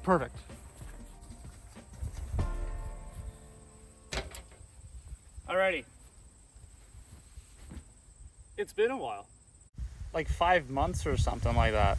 Perfect. Alrighty. It's been a while. Like 5 months or something like that.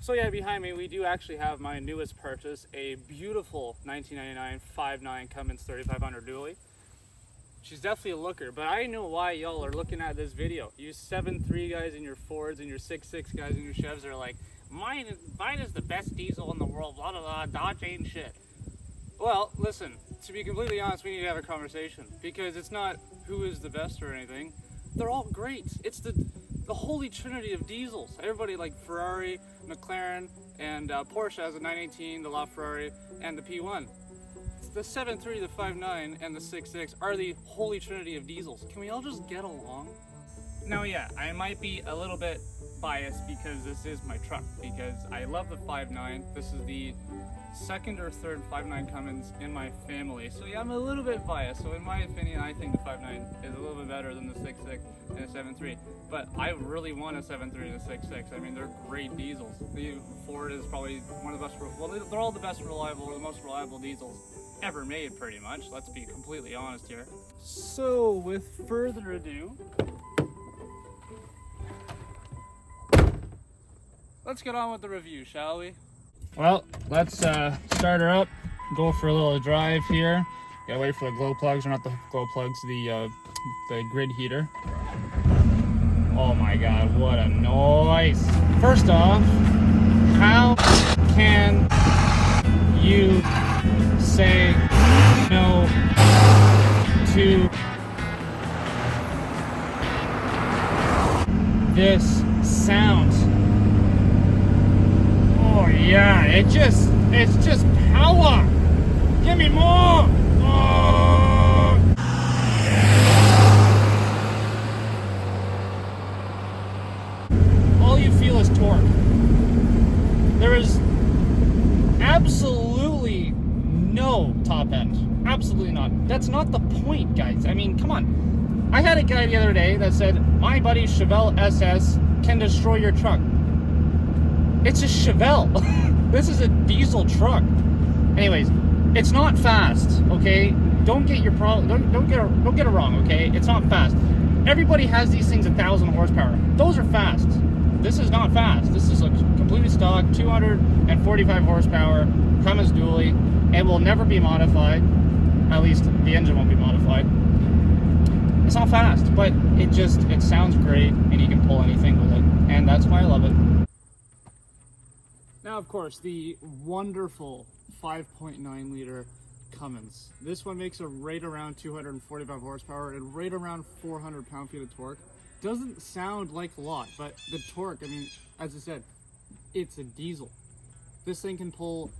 So yeah, behind me we do actually have my newest purchase, a beautiful 1999 5.9 Cummins 3500 dually. She's definitely a looker, but I know why y'all are looking at this video. You 7.3 guys in your Fords and your 6.6 guys in your Chevs are like, mine is the best diesel in the world, blah blah blah, Dodge ain't shit. Well, listen, to be completely honest, we need to have a conversation, because it's not who is the best or anything. They're all great. It's the holy trinity of diesels. Everybody like Ferrari, McLaren, and Porsche has a 918, the LaFerrari, and the P1. The 7.3, the 5.9, and the 6.6 are the holy trinity of diesels. Can we all just get along? Now, yeah, I might be a little bit biased because this is my truck, because I love the 5.9. This is the second or third 5.9 Cummins in my family. So yeah, I'm a little bit biased. So in my opinion, I think the 5.9 is a little bit better than the 6.6 and the 7.3. But I really want a 7.3 and a 6.6. I mean, they're great diesels. The Ford is probably one of the best, well, they're all the best reliable, or the most reliable diesels ever made, pretty much. Let's be completely honest here. So with further ado, let's get on with the review, shall we? Well, let's start her up, go for a little drive here. Gotta wait for the glow plugs, or not the glow plugs, the grid heater. Oh my god, what a noise. First off, how can you say no to this sound? Oh yeah, it's just power. Give me more. Oh. All you feel is torque. There is absolutely no top end. Absolutely not. That's not the point, guys. I mean, come on. I had a guy the other day that said, my buddy Chevelle SS can destroy your truck. It's a Chevelle. This is a diesel truck. Anyways, it's not fast, okay? Don't get your don't get it wrong, okay? It's not fast. Everybody has these things 1,000 horsepower. Those are fast. This is not fast. This is a completely stock 245 horsepower Cummins dually. It will never be modified. At least the engine won't be modified. It's not fast, but it sounds great, and you can pull anything with it, and that's why I love it. Now, of course, the wonderful 5.9 liter Cummins. This one makes a right around 245 horsepower and right around 400 pound-feet of torque. Doesn't sound like a lot, but the torque, I mean, as I said, it's a diesel. This thing can pull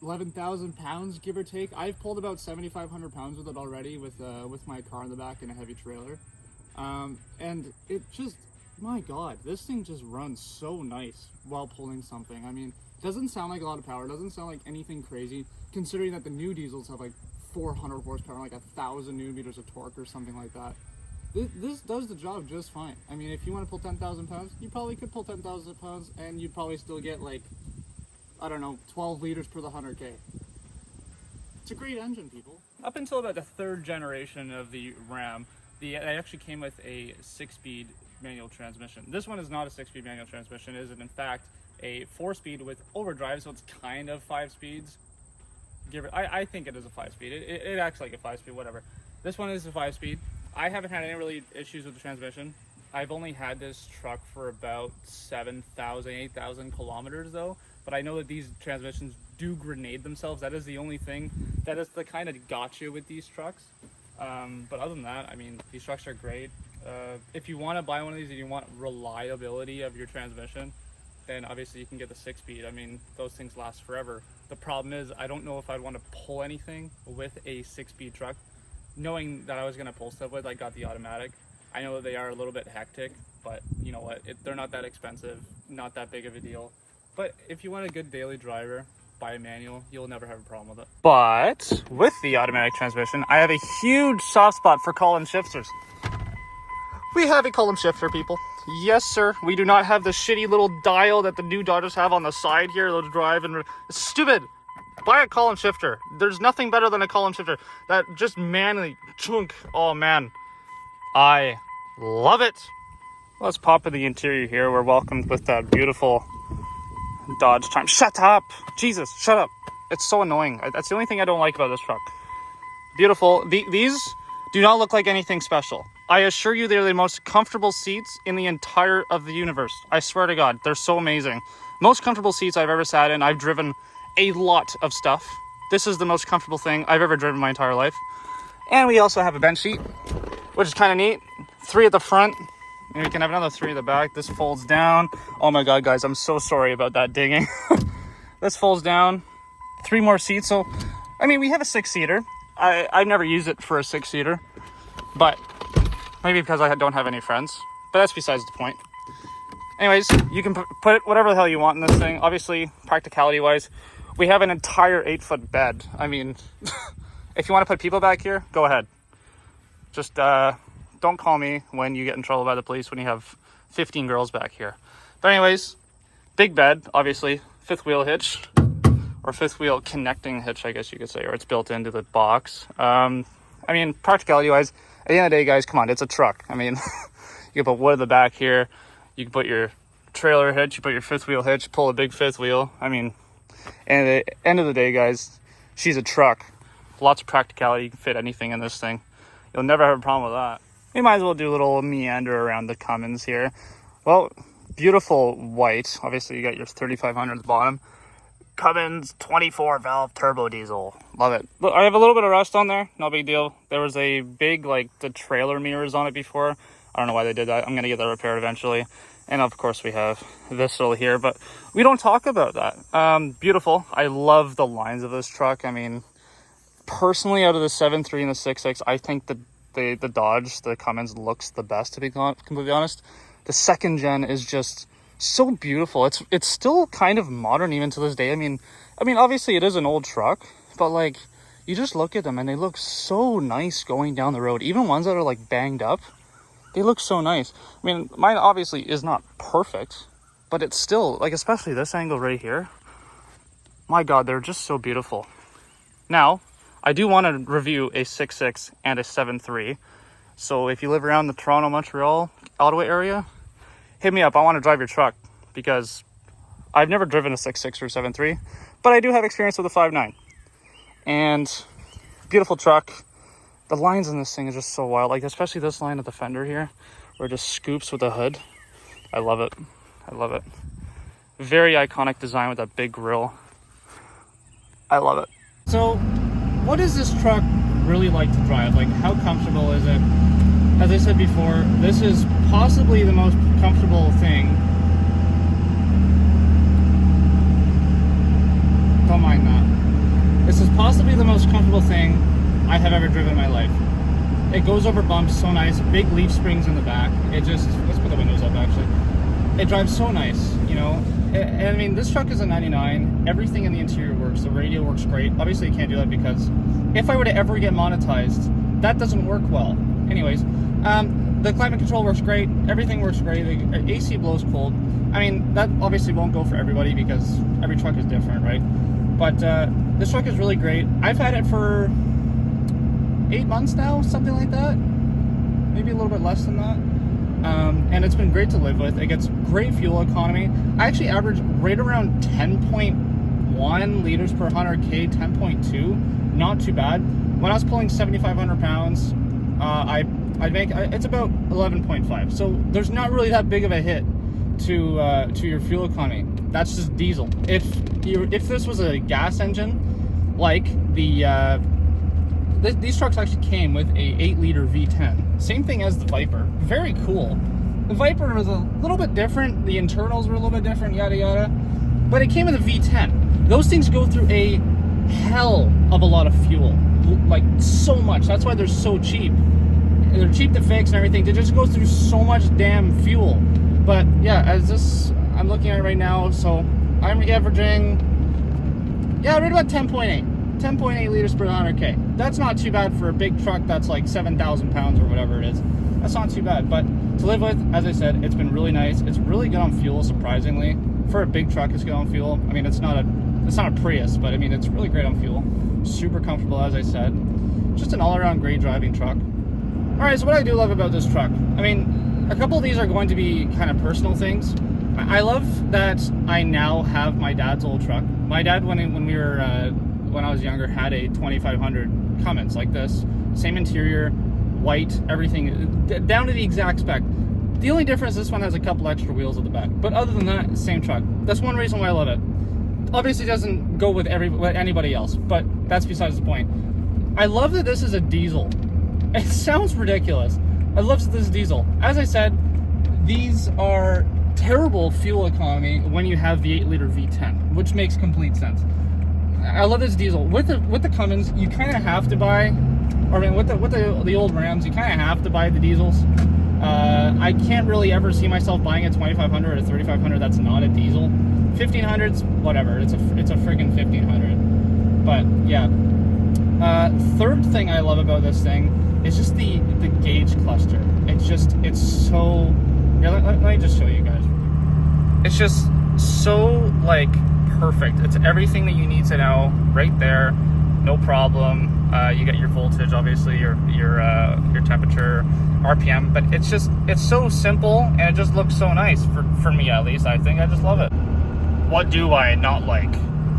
11,000 pounds, give or take. I've pulled about 7,500 pounds with it already with my car in the back and a heavy trailer. And it just, my God, this thing just runs so nice while pulling something. I mean, it doesn't sound like a lot of power. It doesn't sound like anything crazy, considering that the new diesels have like 400 horsepower, like 1,000 Newton meters of torque or something like that. This does the job just fine. I mean, if you want to pull 10,000 pounds, you probably could pull 10,000 pounds, and you'd probably still get like, I don't know, 12 liters per the 100K. It's a great engine, people. Up until about the third generation of the Ram, it actually came with a 6-speed manual transmission. This one is not a 6-speed manual transmission. It is, in fact, a 4-speed with overdrive, so it's kind of 5 speeds. I think it is a 5-speed. It acts like a 5-speed, whatever. This one is a 5-speed. I haven't had any really issues with the transmission. I've only had this truck for about 7,000, 8,000 kilometers though, but I know that these transmissions do grenade themselves. That is the only thing that is the kind of gotcha with these trucks. But other than that, I mean, these trucks are great. If you want to buy one of these and you want reliability of your transmission, then obviously you can get the 6-speed. I mean, those things last forever. The problem is, I don't know if I'd want to pull anything with a 6-speed truck. Knowing that I was going to pull stuff with, I got the automatic. I know that they are a little bit hectic, but you know what? They're not that expensive, not that big of a deal. But if you want a good daily driver, buy a manual. You'll never have a problem with it. But with the automatic transmission, I have a huge soft spot for column shifters. We have a column shifter, people. Yes, sir. We do not have the shitty little dial that the new Dodgers have on the side here. They'll drive and... It's stupid. Buy a column shifter. There's nothing better than a column shifter. That just manly chunk. Oh, man. I love it. Let's pop in the interior here. We're welcomed with that beautiful Dodge Charm. Shut up. Jesus, shut up. It's so annoying. That's the only thing I don't like about this truck. Beautiful. These do not look like anything special. I assure you they're the most comfortable seats in the entire of the universe. I swear to God, they're so amazing. Most comfortable seats I've ever sat in. I've driven a lot of stuff. This is the most comfortable thing I've ever driven my entire life. And we also have a bench seat, which is kind of neat. 3 at the front, and we can have another 3 at the back. This folds down. Oh my God, guys, I'm so sorry about that dinging. This folds down. 3 more seats. So, I mean, we have a 6-seater. I've never used it for a 6-seater, but maybe because I don't have any friends, but that's besides the point. Anyways, you can put whatever the hell you want in this thing. Obviously, practicality wise, we have an entire 8-foot bed. I mean, if you want to put people back here, go ahead. Just don't call me when you get in trouble by the police when you have 15 girls back here. But anyways, big bed, obviously, 5th wheel hitch, or 5th wheel connecting hitch, I guess you could say, or it's built into the box. I mean, practicality wise, at the end of the day, guys, come on, it's a truck. I mean, you can put wood in the back here, you can put your trailer hitch, you put your 5th wheel hitch, pull a big 5th wheel. I mean, and at the end of the day, guys, she's a truck. Lots of practicality, you can fit anything in this thing. You'll never have a problem with that. We might as well do a little meander around the Cummins here. Well, beautiful white. Obviously, you got your 3500 at the bottom. Cummins 24 valve turbo diesel. Love it. Look, I have a little bit of rust on there. No big deal. There was a big, like, the trailer mirrors on it before. I don't know why they did that. I'm going to get that repaired eventually. And of course, we have this little here, but we don't talk about that. Beautiful. I love the lines of this truck. I mean, personally, out of the 7.3 and the 6.6, I think the Dodge, the Cummins, looks the best, to be completely honest. The 2nd gen is just so beautiful. It's still kind of modern even to this day. I mean, obviously it is an old truck, but like, you just look at them and they look so nice going down the road. Even ones that are like banged up, they look so nice. I mean, mine obviously is not perfect, but it's still, like, especially this angle right here. My God, they're just so beautiful. Now, I do want to review a 6.6 and a 7.3. So if you live around the Toronto, Montreal, Ottawa area, hit me up. I want to drive your truck because I've never driven a 6.6 or 7.3, but I do have experience with a 5.9. And beautiful truck. The lines in this thing is just so wild. Like, especially this line at the fender here, where it just scoops with the hood. I love it. I love it. Very iconic design with that big grille. I love it. So, what is this truck really like to drive? Like, how comfortable is it? As I said before, this is possibly the most comfortable thing. Don't mind that. This is possibly the most comfortable thing I have ever driven in my life. It goes over bumps so nice. Big leaf springs in the back. It just, let's put the windows up actually. It drives so nice, you know. I mean, this truck is a 99. Everything in the interior works. The radio works great. Obviously, you can't do that because if I were to ever get monetized, that doesn't work well. Anyways, the climate control works great. Everything works great. The AC blows cold. I mean, that obviously won't go for everybody because every truck is different, right? But this truck is really great. I've had it for 8 months now, something like that. Maybe a little bit less than that. And it's been great to live with. It gets great fuel economy. I actually average right around 10.1 liters per 100K, 10.2. Not too bad. When I was pulling 7,500 pounds, I'd make, it's about 11.5. So there's not really that big of a hit to your fuel economy. That's just diesel. If this was a gas engine, like these trucks actually came with a 8-liter V10. Same thing as the Viper. Very cool. The Viper was a little bit different. The internals were a little bit different, yada yada. But it came with a V10. Those things go through a hell of a lot of fuel. Like, so much. That's why they're so cheap. They're cheap to fix and everything. They just go through so much damn fuel. But yeah, as this, I'm looking at it right now, so I'm averaging, yeah, right about 10.8. 10.8 liters per 100K. That's not too bad for a big truck that's like 7,000 pounds or whatever it is. That's not too bad. But to live with. As I said, it's been really nice. It's really good on fuel, surprisingly. For a big truck, it's good on fuel. I mean, it's not a Prius, but I mean, it's really great on fuel. Super comfortable, as I said. Just an all-around great driving truck. All right, so what I do love about this truck, I mean, a couple of these are going to be kind of personal things. I love that I now have my dad's old truck. My dad, when I was younger, had a 2500 Cummins like this. Same interior, white, everything, down to the exact spec. The only difference, this one has a couple extra wheels at the back. But other than that, same truck. That's one reason why I love it. Obviously, it doesn't go with anybody else, but that's besides the point. I love that this is a diesel. It sounds ridiculous. I love that this is diesel. As I said, these are terrible fuel economy when you have the 8-liter V10, which makes complete sense. I love this diesel. With the Cummins, you kind of have to buy, or I mean, with the old Rams, you kind of have to buy the diesels. I can't really ever see myself buying a 2500 or a 3500 that's not a diesel. 1500s, whatever. It's a friggin' 1500. But yeah. Third thing I love about this thing is just the gauge cluster. It's so. Here, let me just show you guys. It's just so like perfect. It's everything that you need to know right there. No problem. You get your voltage, obviously, your temperature, RPM, but it's so simple and it just looks so nice for me, at least. I think I just love it. What do I not like?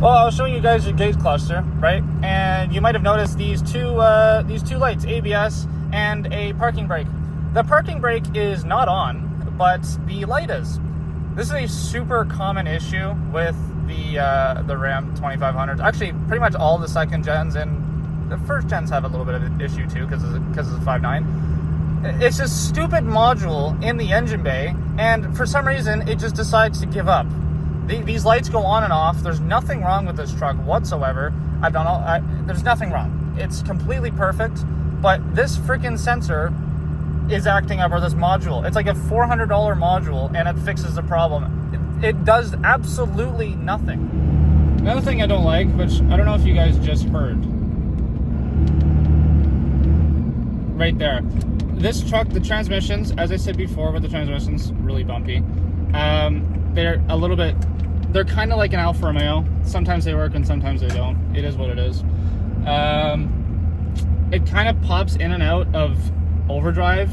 Well, I was showing you guys your gauge cluster, right? And you might have noticed these two lights, ABS and a parking brake. The parking brake is not on, but the light is. This is a super common issue with the Ram 2500s. Actually, pretty much all the second gens, and the first gens have a little bit of an issue too because it's a 5.9. It's a stupid module in the engine bay, and for some reason, it just decides to give up. These lights go on and off. There's nothing wrong with this truck whatsoever. There's nothing wrong. It's completely perfect, but this freaking sensor is acting up, or this module. It's like a $400 module, and it fixes the problem. It does absolutely nothing. Another thing I don't like, which I don't know if you guys just heard, right there. This truck, the transmissions, as I said before, with the transmissions, really bumpy. They're kind of like an Alfa Romeo. Sometimes they work and sometimes they don't. It is what it is. It kind of pops in and out of overdrive,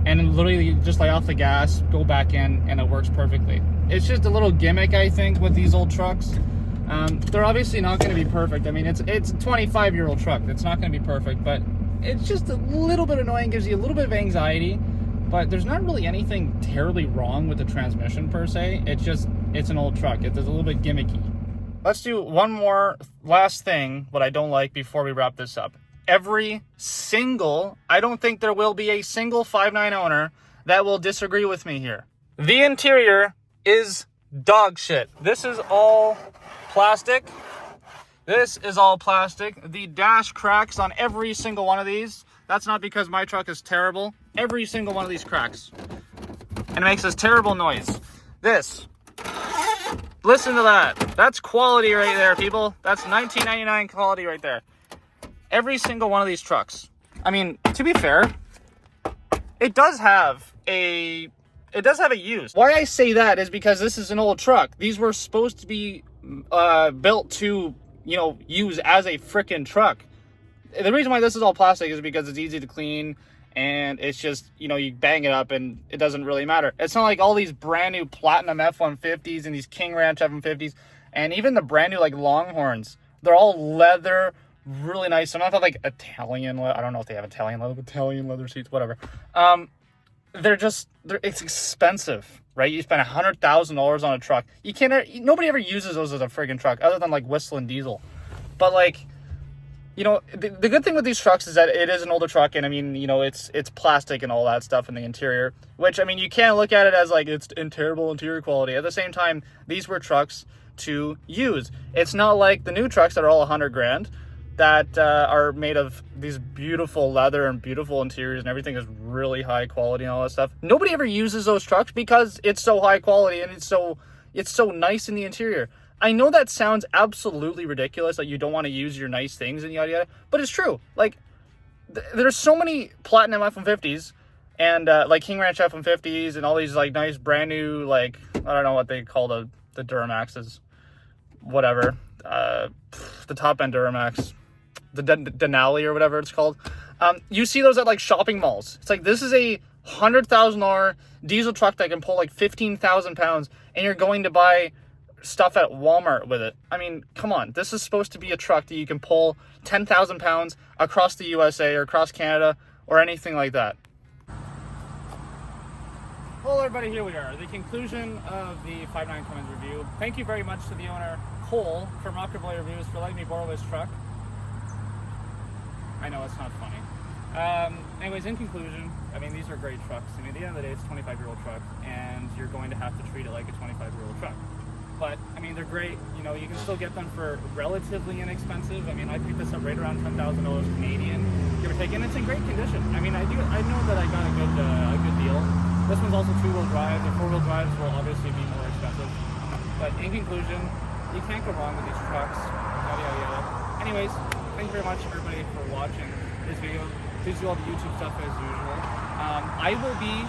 and literally just like off the gas, go back in, and it works perfectly. It's just a little gimmick, I think, with these old trucks. They're obviously not going to be perfect. I mean, it's a 25-year-old truck. It's not going to be perfect, but it's just a little bit annoying, gives you a little bit of anxiety. But there's not really anything terribly wrong with the transmission per se. It's an old truck. It's a little bit gimmicky. Let's do one more last thing, what I don't like, before we wrap this up. I don't think there will be a single 5.9 owner that will disagree with me here. The interior is dog shit. This is all plastic. The dash cracks on every single one of these. That's not because my truck is terrible. Every single one of these cracks. And it makes this terrible noise. Listen to that. That's quality right there, people. That's $19.99 quality right there. Every single one of these trucks. I mean, to be fair, it does have a use. Why I say that is because this is an old truck. These were supposed to be built to, use as a frickin' truck. The reason why this is all plastic is because it's easy to clean, and it's just, you bang it up and it doesn't really matter. It's not like all these brand new Platinum F-150s and these King Ranch F-150s, and even the brand new Longhorns. They're all leather, really nice. Some of them like Italian leather. I don't know if they have Italian leather seats, whatever. It's expensive, right? You spend $100,000 on a truck. Nobody ever uses those as a friggin' truck other than Whistling Diesel. But the good thing with these trucks is that it is an older truck, and I mean, it's plastic and all that stuff in the interior, which, I mean, you can't look at it as it's in terrible interior quality. At the same time, these were trucks to use. It's not like the new trucks that are all $100,000 that are made of these beautiful leather and beautiful interiors, and everything is really high quality and all that stuff. Nobody ever uses those trucks because it's so high quality and it's so nice in the interior. I know that sounds absolutely ridiculous, you don't want to use your nice things and yada yada, but it's true. There's so many Platinum F-150s and like King Ranch F-150s and all these like nice brand new, like, I don't know what they call the Duramaxes, whatever, the top end Duramax, the Denali or whatever it's called. You see those at like shopping malls. It's like, this is a $100,000 diesel truck that can pull like 15,000 pounds, and you're going to buy stuff at Walmart with it. I mean, come on. This is supposed to be a truck that you can pull 10,000 pounds across the USA or across Canada or anything like that. Well, everybody, here we are. The conclusion of the 5.9 Cummins review. Thank you very much to the owner, Cole, from Rocker Boy Reviews for letting me borrow his truck. I know it's not funny. Anyways, in conclusion, I mean, these are great trucks. I mean, at the end of the day, it's a 25-year-old truck, and you're going to have to treat it like a 25-year-old truck. But, I mean, they're great. You know, you can still get them for relatively inexpensive. I mean, I picked this up right around $10,000 Canadian, give or take, and it's in great condition. I mean, I know that I got a good deal. This one's also 2-wheel drive. The 4-wheel drives will obviously be more expensive. But in conclusion, you can't go wrong with these trucks. Yada, yada, yada. Anyways, thank you very much, everybody, for watching this video. Please do all the YouTube stuff as usual. I will be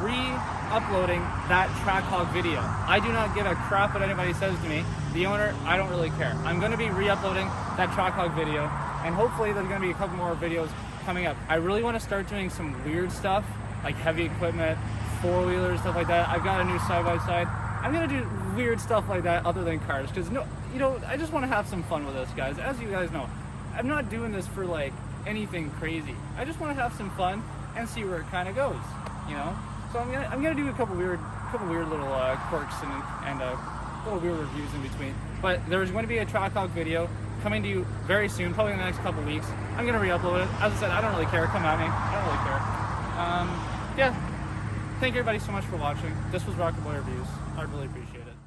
re-uploading that Trackhawk video. I do not give a crap what anybody says to me. The owner, I don't really care. I'm going to be re-uploading that Trackhawk video, and hopefully there's going to be a couple more videos coming up. I really want to start doing some weird stuff, like heavy equipment, 4-wheelers, stuff like that. I've got a new side-by-side. I'm going to do weird stuff like that other than cars, because, I just want to have some fun with this, guys. As you guys know, I'm not doing this for, like, anything crazy. I just want to have some fun and see where it kind of goes, So I'm gonna do a couple weird little quirks and little weird reviews in between. But there's going to be a Trackhawk video coming to you very soon, probably in the next couple weeks. I'm gonna re-upload it. As I said, I don't really care. Come at me. I don't really care. Yeah. Thank you everybody so much for watching. This was Rocker Boy Reviews. I really appreciate it.